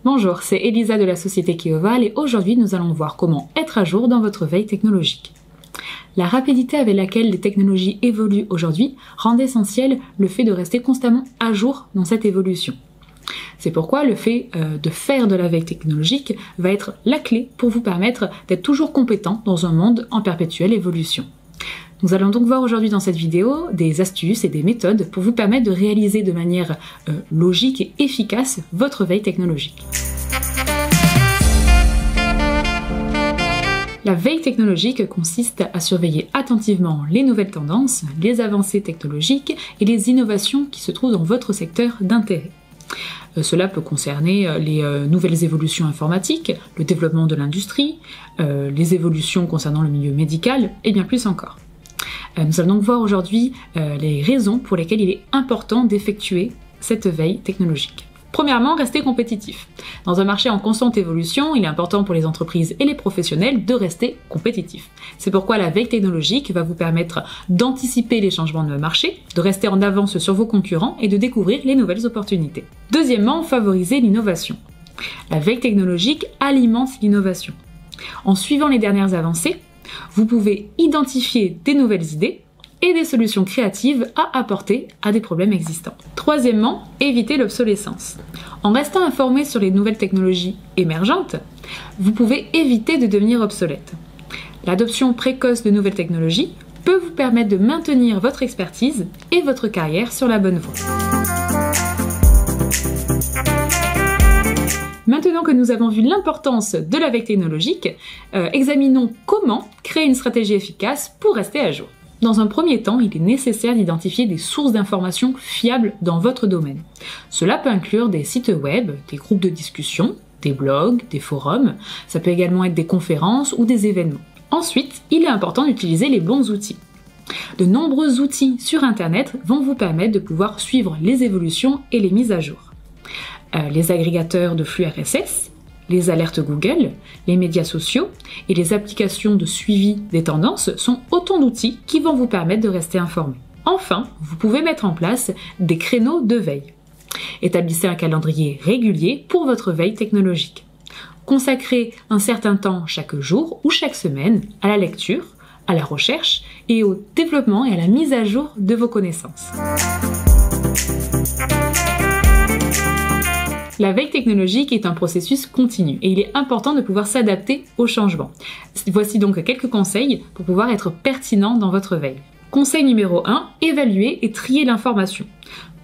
Bonjour, c'est Elisa de la société Keoval et aujourd'hui nous allons voir comment être à jour dans votre veille technologique. La rapidité avec laquelle les technologies évoluent aujourd'hui rend essentiel le fait de rester constamment à jour dans cette évolution. C'est pourquoi le fait de faire de la veille technologique va être la clé pour vous permettre d'être toujours compétent dans un monde en perpétuelle évolution. Nous allons donc voir aujourd'hui dans cette vidéo des astuces et des méthodes pour vous permettre de réaliser de manière logique et efficace votre veille technologique. La veille technologique consiste à surveiller attentivement les nouvelles tendances, les avancées technologiques et les innovations qui se trouvent dans votre secteur d'intérêt. Cela peut concerner les nouvelles évolutions informatiques, le développement de l'industrie, les évolutions concernant le milieu médical et bien plus encore. Nous allons donc voir aujourd'hui les raisons pour lesquelles il est important d'effectuer cette veille technologique. Premièrement, rester compétitif. Dans un marché en constante évolution, il est important pour les entreprises et les professionnels de rester compétitifs. C'est pourquoi la veille technologique va vous permettre d'anticiper les changements de marché, de rester en avance sur vos concurrents et de découvrir les nouvelles opportunités. Deuxièmement, favoriser l'innovation. La veille technologique alimente l'innovation. En suivant les dernières avancées, vous pouvez identifier des nouvelles idées et des solutions créatives à apporter à des problèmes existants. Troisièmement, éviter l'obsolescence. En restant informé sur les nouvelles technologies émergentes, vous pouvez éviter de devenir obsolète. L'adoption précoce de nouvelles technologies peut vous permettre de maintenir votre expertise et votre carrière sur la bonne voie. Maintenant que nous avons vu l'importance de la veille technologique, examinons comment créer une stratégie efficace pour rester à jour. Dans un premier temps, il est nécessaire d'identifier des sources d'informations fiables dans votre domaine. Cela peut inclure des sites web, des groupes de discussion, des blogs, des forums, ça peut également être des conférences ou des événements. Ensuite, il est important d'utiliser les bons outils. De nombreux outils sur Internet vont vous permettre de pouvoir suivre les évolutions et les mises à jour. Les agrégateurs de flux RSS, les alertes Google, les médias sociaux et les applications de suivi des tendances sont autant d'outils qui vont vous permettre de rester informé. Enfin, vous pouvez mettre en place des créneaux de veille. Établissez un calendrier régulier pour votre veille technologique. Consacrez un certain temps chaque jour ou chaque semaine à la lecture, à la recherche et au développement et à la mise à jour de vos connaissances. La veille technologique est un processus continu et il est important de pouvoir s'adapter aux changements. Voici donc quelques conseils pour pouvoir être pertinent dans votre veille. Conseil numéro 1, évaluer et trier l'information.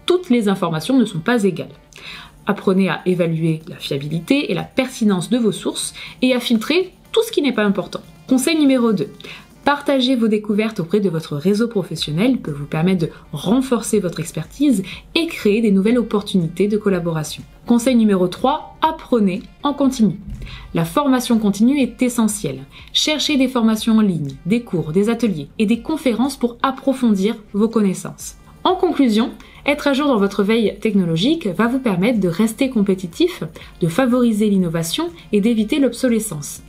Toutes les informations ne sont pas égales. Apprenez à évaluer la fiabilité et la pertinence de vos sources et à filtrer tout ce qui n'est pas important. Conseil numéro 2, partagez vos découvertes auprès de votre réseau professionnel peut vous permettre de renforcer votre expertise et créer des nouvelles opportunités de collaboration. Conseil numéro 3, apprenez en continu. La formation continue est essentielle. Cherchez des formations en ligne, des cours, des ateliers et des conférences pour approfondir vos connaissances. En conclusion, être à jour dans votre veille technologique va vous permettre de rester compétitif, de favoriser l'innovation et d'éviter l'obsolescence.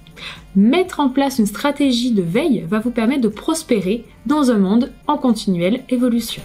Mettre en place une stratégie de veille va vous permettre de prospérer dans un monde en continuelle évolution.